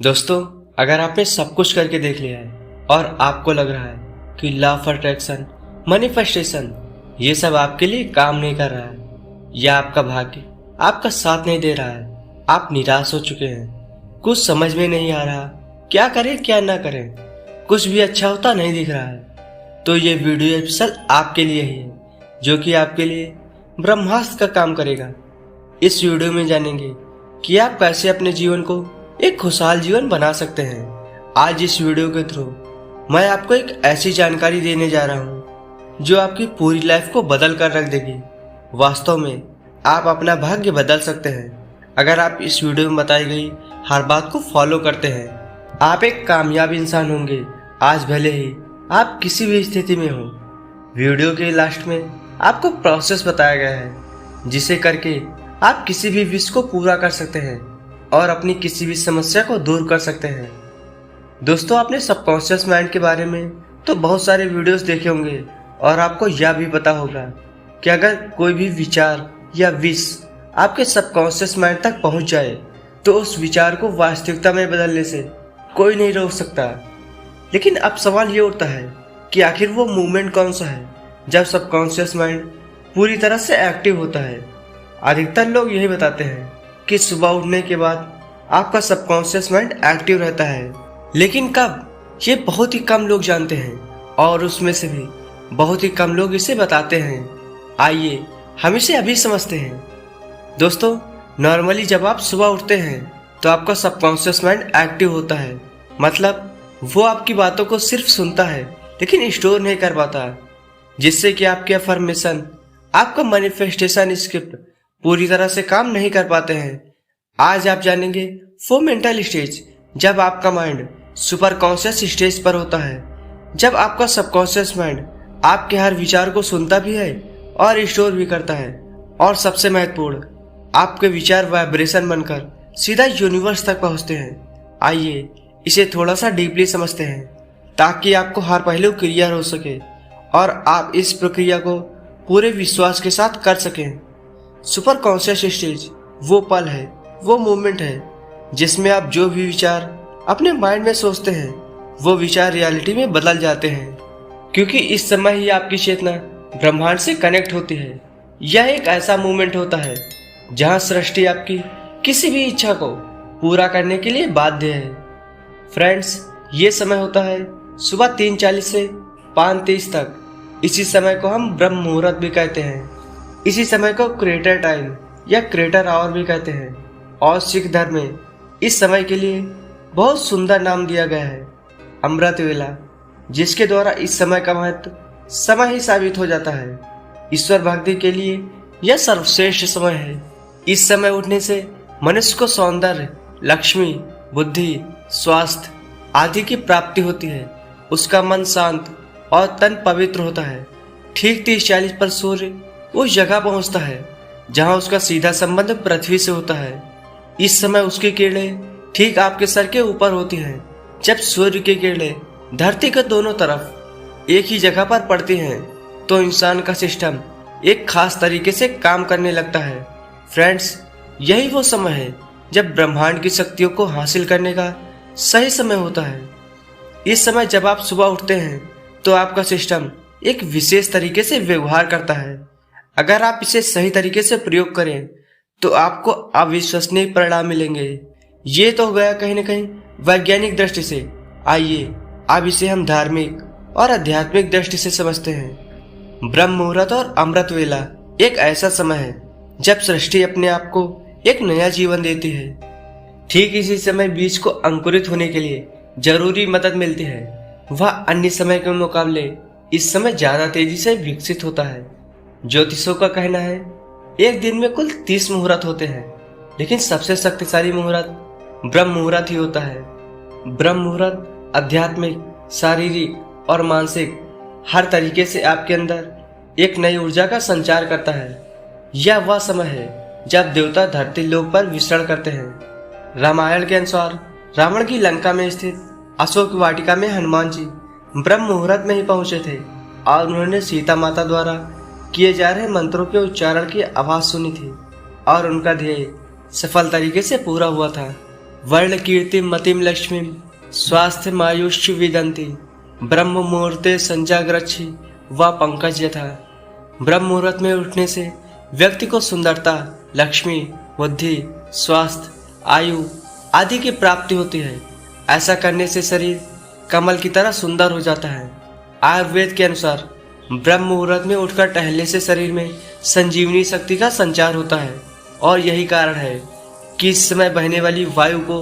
दोस्तों, अगर आपने सब कुछ करके देख लिया है और आपको लग रहा है कि लॉ ऑफ अट्रैक्शन, मैनिफेस्टेशन ये सब आपके लिए काम नहीं कर रहा है या आपका भाग्य आपका साथ नहीं दे रहा है, आप निराश हो चुके हैं, कुछ समझ में नहीं आ रहा क्या करें क्या ना करें, कुछ भी अच्छा होता नहीं दिख रहा है, तो ये वीडियो एपिसोड आपके लिए ही है जो कि आपके लिए ब्रह्मास्त्र का काम करेगा। इस वीडियो में जानेंगे कि आप कैसे अपने जीवन को एक खुशहाल जीवन बना सकते हैं। आज इस वीडियो के थ्रू मैं आपको एक ऐसी जानकारी देने जा रहा हूँ जो आपकी पूरी लाइफ को बदल कर रख देगी। वास्तव में आप अपना भाग्य बदल सकते हैं अगर आप इस वीडियो में बताई गई हर बात को फॉलो करते हैं। आप एक कामयाब इंसान होंगे आज भले ही आप किसी भी स्थिति में हो। वीडियो के लास्ट में आपको प्रोसेस बताया गया है जिसे करके आप किसी भी विश को पूरा कर सकते हैं और अपनी किसी भी समस्या को दूर कर सकते हैं। दोस्तों, आपने सबकॉन्शियस माइंड के बारे में तो बहुत सारे वीडियोस देखे होंगे और आपको यह भी पता होगा कि अगर कोई भी विचार या विश आपके सबकॉन्शियस माइंड तक पहुंच जाए तो उस विचार को वास्तविकता में बदलने से कोई नहीं रोक सकता। लेकिन अब सवाल ये उठता है कि आखिर वो मूवमेंट कौन सा है जब सबकॉन्शियस माइंड पूरी तरह से एक्टिव होता है। अधिकतर लोग यही बताते हैं कि सुबह उठने के बाद आपका सबकॉन्शियस माइंड एक्टिव रहता है, लेकिन कब, ये बहुत ही कम लोग जानते हैं और उसमें से भी बहुत ही कम लोग इसे बताते हैं। आइए हम इसे अभी समझते हैं। दोस्तों, नॉर्मली जब आप सुबह उठते हैं तो आपका सबकॉन्शियस माइंड एक्टिव होता है, मतलब वो आपकी बातों को सिर्फ सुनता है लेकिन स्टोर नहीं कर पाता, जिससे कि आपके अफर्मेशन, आपका मैनिफेस्टेशन स्क्रिप्ट पूरी तरह से काम नहीं कर पाते हैं। आज आप जानेंगे वो मेंटल स्टेज जब आपका माइंड सुपर कॉन्शियस स्टेज पर होता है, जब आपका सबकॉन्शियस माइंड आपके हर विचार को सुनता भी है और स्टोर भी करता है, और सबसे महत्वपूर्ण, आपके विचार वाइब्रेशन बनकर सीधा यूनिवर्स तक पहुंचते हैं। आइए इसे थोड़ा सा डीपली समझते हैं ताकि आपको हर पहलू क्लियर हो सके और आप इस प्रक्रिया को पूरे विश्वास के साथ कर सकें। सुपर कॉन्शियस स्टेज वो पल है, वो मोमेंट है जिसमें आप जो भी विचार अपने माइंड में सोचते हैं वो विचार रियलिटी में बदल जाते हैं, क्योंकि इस समय ही आपकी चेतना ब्रह्मांड से कनेक्ट होती है। यह एक ऐसा मोमेंट होता है जहां सृष्टि आपकी किसी भी इच्छा को पूरा करने के लिए बाध्य है। फ्रेंड्स, ये समय होता है सुबह 3:40 से 5:30 तक। इसी समय को हम ब्रह्म मुहूर्त भी कहते हैं। इसी समय को क्रेटर टाइम या क्रेटर आवर भी कहते हैं, और सिख धर्म में इस समय के लिए बहुत सुंदर नाम दिया गया है, अमृत वेला, जिसके द्वारा इस समय का महत्व समय ही साबित हो जाता है। ईश्वर भक्ति के लिए यह सर्वश्रेष्ठ समय है। इस समय उठने से मनुष्य को सौंदर्य, लक्ष्मी, बुद्धि, स्वास्थ्य आदि की प्राप्ति होती है। उसका मन शांत और तन पवित्र होता है। ठीक 30:40 पर सूर्य उस जगह पहुंचता है जहां उसका सीधा संबंध पृथ्वी से होता है। इस समय उसकी किरणें ठीक आपके सर के ऊपर होती हैं। जब सूर्य की किरणें धरती के दोनों तरफ एक ही जगह पर पड़ती हैं तो इंसान का सिस्टम एक खास तरीके से काम करने लगता है। फ्रेंड्स, यही वो समय है जब ब्रह्मांड की शक्तियों को हासिल करने का सही समय होता है। इस समय जब आप सुबह उठते हैं तो आपका सिस्टम एक विशेष तरीके से व्यवहार करता है। अगर आप इसे सही तरीके से प्रयोग करें तो आपको अविश्वसनीय परिणाम मिलेंगे। ये तो हो गया कहीं न कहीं वैज्ञानिक दृष्टि से। आइए अब इसे हम धार्मिक और आध्यात्मिक दृष्टि से समझते हैं। ब्रह्म मुहूर्त और अमृत वेला एक ऐसा समय है जब सृष्टि अपने आप को एक नया जीवन देती है। ठीक इसी समय बीज को अंकुरित होने के लिए जरूरी मदद मिलती है। वह अन्य समय के मुकाबले इस समय ज्यादा तेजी से विकसित होता है। ज्योतिषों का कहना है एक दिन में कुल 30 मुहूर्त होते हैं, लेकिन सबसे शक्तिशाली मुहूर्त ब्रह्म मुहूर्त ही होता है। ब्रह्म मुहूर्त आध्यात्मिक, शारीरिक और मानसिक हर तरीके से आपके अंदर एक नई ऊर्जा का संचार करता है। यह वह समय है जब देवता धरती लोक पर विचरण करते हैं। रामायण के अनुसार रावण की लंका में स्थित अशोक वाटिका में हनुमान जी ब्रह्म मुहूर्त में ही पहुंचे थे और उन्होंने सीता माता द्वारा किए जा रहे मंत्रों के उच्चारण की आवाज सुनी थी और उनका ध्येय सफल तरीके से पूरा हुआ था। वर्ण कीर्ति मतिम लक्ष्मी स्वास्थ्य मायुष्य विदंती ब्रह्म मुहूर्ते संजाग्रक्षी व पंकज यथा। ब्रह्म मुहूर्त में उठने से व्यक्ति को सुंदरता, लक्ष्मी, बुद्धि, स्वास्थ्य, आयु आदि की प्राप्ति होती है। ऐसा करने से शरीर कमल की तरह सुंदर हो जाता है। आयुर्वेद के अनुसार ब्रह्म मुहूर्त में उठकर टहलने से शरीर में संजीवनी शक्ति का संचार होता है और यही कारण है कि इस समय बहने वाली वायु को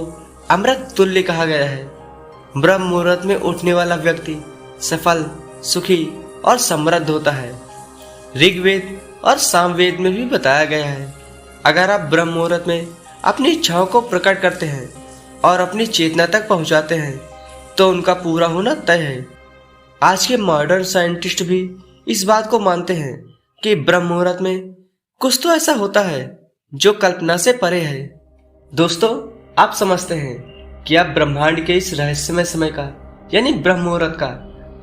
अमृत तुल्य कहा गया है। ब्रह्म मुहूर्त में उठने वाला व्यक्ति सफल, सुखी और समृद्ध होता है। ऋग्वेद और सामवेद में भी बताया गया है, अगर आप ब्रह्म मुहूर्त में अपनी इच्छाओं को प्रकट करते हैं और अपनी चेतना तक पहुंचाते हैं तो उनका पूरा होना तय है। आज के मॉडर्न साइंटिस्ट भी इस बात को मानते हैं कि ब्रह्म मुहूर्त में कुछ तो ऐसा होता है जो कल्पना से परे है। दोस्तों, आप समझते हैं कि आप ब्रह्मांड के इस रहस्यमय समय का यानी ब्रह्म मुहूर्त का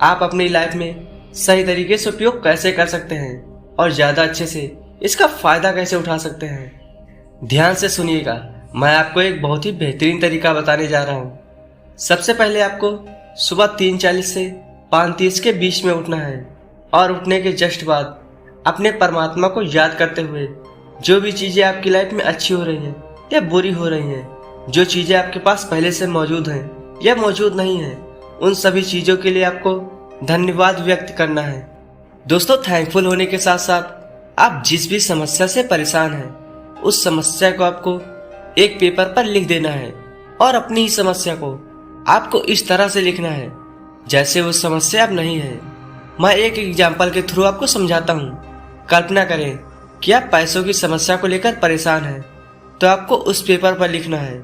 आप अपनी लाइफ में सही तरीके से उपयोग कैसे कर सकते हैं और ज्यादा अच्छे से इसका फायदा कैसे उठा सकते हैं। ध्यान से सुनिएगा, मैं आपको एक बहुत ही बेहतरीन तरीका बताने जा रहा हूँ। सबसे पहले आपको सुबह 3:40 से 5:30 के बीच में उठना है और उठने के जस्ट बाद अपने परमात्मा को याद करते हुए जो भी चीजें आपकी लाइफ में अच्छी हो रही हैं या बुरी हो रही हैं, जो चीजें आपके पास पहले से मौजूद हैं या मौजूद नहीं हैं, उन सभी चीजों के लिए आपको धन्यवाद व्यक्त करना है। दोस्तों, थैंकफुल होने के साथ साथ आप जिस भी समस्या से परेशान हैं उस समस्या को आपको एक पेपर पर लिख देना है और अपनी ही समस्या को आपको इस तरह से लिखना है जैसे वो समस्या अब नहीं है। मैं एक एग्जाम्पल के थ्रू आपको समझाता हूँ। कल्पना करें कि आप पैसों की समस्या को लेकर परेशान हैं, तो आपको उस पेपर पर लिखना है,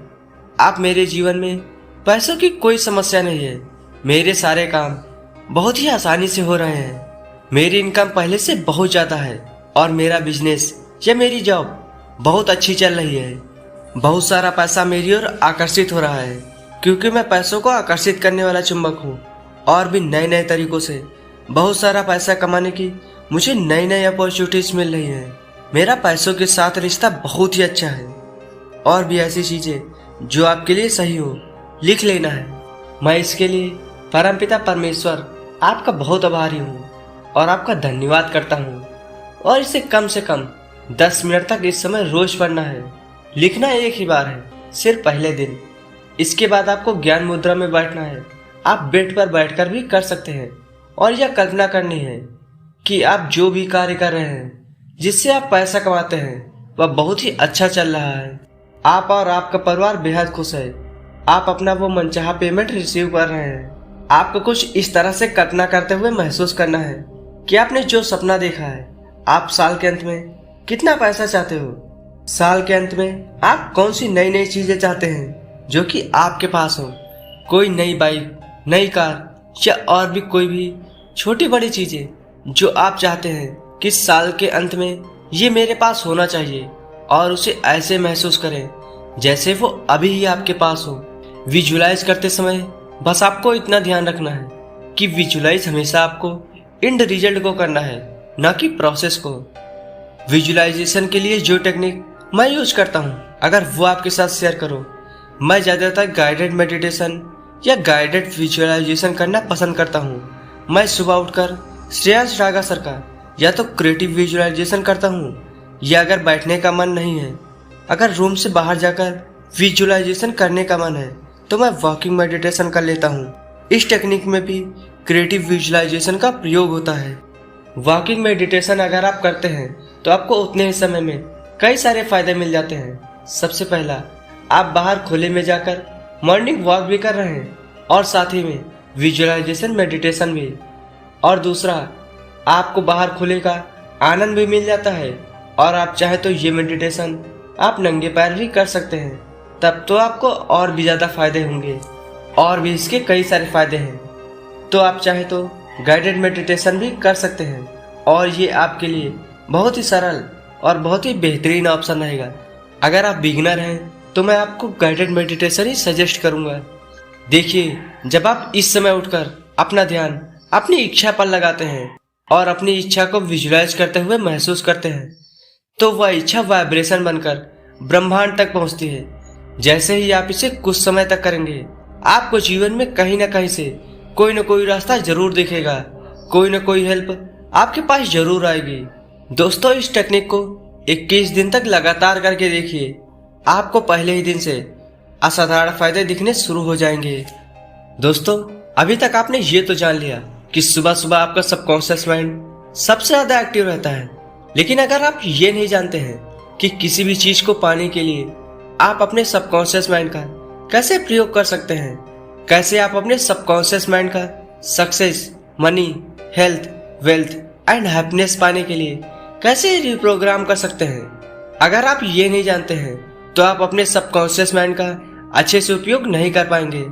आप मेरे जीवन में पैसों की कोई समस्या नहीं है, मेरे सारे काम बहुत ही आसानी से हो रहे हैं, मेरी इनकम पहले से बहुत ज़्यादा है और मेरा बिजनेस या मेरी जॉब बहुत अच्छी चल रही है। बहुत सारा पैसा मेरी ओर आकर्षित हो रहा है क्योंकि मैं पैसों को आकर्षित करने वाला चुंबक हूँ और भी नए नए तरीकों से बहुत सारा पैसा कमाने की मुझे नई नई अपॉर्चुनिटीज मिल रही हैं। मेरा पैसों के साथ रिश्ता बहुत ही अच्छा है और भी ऐसी चीजें जो आपके लिए सही हो लिख लेना है। मैं इसके लिए परमपिता परमेश्वर आपका बहुत आभारी हूँ और आपका धन्यवाद करता हूँ। और इसे कम से कम 10 मिनट तक इस समय रोज पढ़ना है। लिखना एक ही बार है, सिर्फ पहले दिन। इसके बाद आपको ज्ञान मुद्रा में बैठना है। आप बेड पर बैठकर भी कर सकते हैं और यह कल्पना करनी है कि आप जो भी कार्य कर रहे हैं जिससे आप पैसा कमाते हैं वह बहुत ही अच्छा चल रहा है। आप और आपका परिवार बेहद खुश है। आप अपना वो मनचाहा पेमेंट रिसीव कर रहे हैं। आपको कुछ इस तरह से कल्पना करते हुए महसूस करना है कि आपने जो सपना देखा है। आप साल के अंत में कितना पैसा चाहते हो, साल के अंत में आप कौन सी नई नई चीजें चाहते हैं जो कि आपके पास हो, कोई नई बाइक, नई कार या और भी कोई भी छोटी बड़ी चीजें जो आप चाहते हैं कि साल के अंत में ये मेरे पास होना चाहिए और उसे ऐसे महसूस करें जैसे वो अभी ही आपके पास हो। विजुलाइज करते समय बस आपको इतना ध्यान रखना है कि विजुलाइज हमेशा आपको एंड रिजल्ट को करना है, न कि प्रोसेस को। विजुलाइजेशन के लिए जो टेक्निक मैं यूज करता हूँ अगर वो आपके साथ शेयर करो। मैं ज़्यादातर गाइडेड मेडिटेशन या गाइडेड विजुअलाइजेशन करना पसंद करता हूँ। मैं सुबह उठकर श्रेयांश रागा सर का या तो क्रिएटिव विजुअलाइजेशन करता हूँ या अगर बैठने का मन नहीं है, अगर रूम से बाहर जाकर विजुअलाइजेशन करने का मन है तो मैं वॉकिंग मेडिटेशन कर लेता हूँ। इस टेक्निक में भी क्रिएटिव विजुअलाइजेशन का प्रयोग होता है। वॉकिंग मेडिटेशन अगर आप करते हैं तो आपको उतने ही समय में कई सारे फायदे मिल जाते हैं। सबसे पहला, आप बाहर खुले में जाकर मॉर्निंग वॉक भी कर रहे हैं और साथ ही में विजुअलाइजेशन मेडिटेशन भी। और दूसरा, आपको बाहर खुले का आनंद भी मिल जाता है और आप चाहे तो ये मेडिटेशन आप नंगे पैर भी कर सकते हैं, तब तो आपको और भी ज़्यादा फायदे होंगे। और भी इसके कई सारे फायदे हैं। तो आप चाहे तो गाइडेड मेडिटेशन भी कर सकते हैं और ये आपके लिए बहुत ही सरल और बहुत ही बेहतरीन ऑप्शन रहेगा। अगर आप बिगिनर हैं तो मैं आपको गाइडेड मेडिटेशन ही सजेस्ट करूंगा। देखिए, जब आप इस समय उठकर अपना ध्यान अपनी इच्छा पर लगाते हैं और अपनी इच्छा को विजुलाइज करते हुए महसूस करते हैं तो वह इच्छा वाइब्रेशन बनकर ब्रह्मांड तक पहुंचती है। जैसे ही आप इसे कुछ समय तक करेंगे, आपको जीवन में कहीं ना कहीं से कोई ना कोई रास्ता जरूर दिखेगा, कोई ना कोई हेल्प आपके पास जरूर आएगी। दोस्तों, इस टेक्निक को 21 दिन तक लगातार करके देखिए। आपको पहले ही दिन से असाधारण फायदे दिखने शुरू हो जाएंगे। दोस्तों, अभी तक आपने ये तो जान लिया कि सुबह सुबह आपका सबकॉन्शियस माइंड सबसे ज्यादा एक्टिव रहता है, लेकिन अगर आप ये नहीं जानते हैं कि किसी भी चीज को पाने के लिए आप अपने सबकॉन्शियस माइंड का कैसे प्रयोग कर सकते हैं, कैसे आप अपने सबकॉन्शियस माइंड का success, money, health, wealth and happiness पाने के लिए कैसे रिप्रोग्राम कर सकते हैं, अगर आप ये नहीं जानते हैं तो आप अपने सबकॉन्शियस माइंड का अच्छे से उपयोग नहीं कर पाएंगे।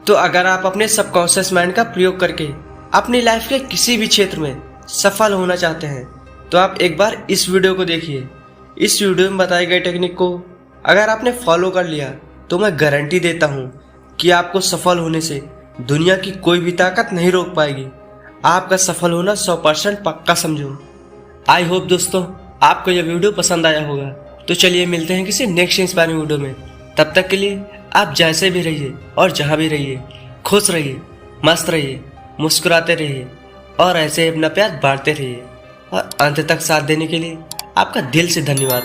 तो अगर आप अपने सबकॉन्शियस माइंड का प्रयोग करके अपनी लाइफ के किसी भी क्षेत्र में सफल होना चाहते हैं तो आप एक बार इस वीडियो को देखिए। इस वीडियो में बताई गई टेक्निक को अगर आपने फॉलो कर लिया तो मैं गारंटी देता हूँ कि आपको सफल होने से दुनिया की कोई भी ताकत नहीं रोक पाएगी। आपका सफल होना 100% पक्का समझो। आई होप दोस्तों आपको यह वीडियो पसंद आया होगा। तो चलिए मिलते हैं किसी नेक्स्ट इंस्पायरिंग वीडियो में। तब तक के लिए आप जैसे भी रहिए और जहाँ भी रहिए, खुश रहिए, मस्त रहिए, मुस्कुराते रहिए और ऐसे अपना प्यार बांटते रहिए। और अंत तक साथ देने के लिए आपका दिल से धन्यवाद।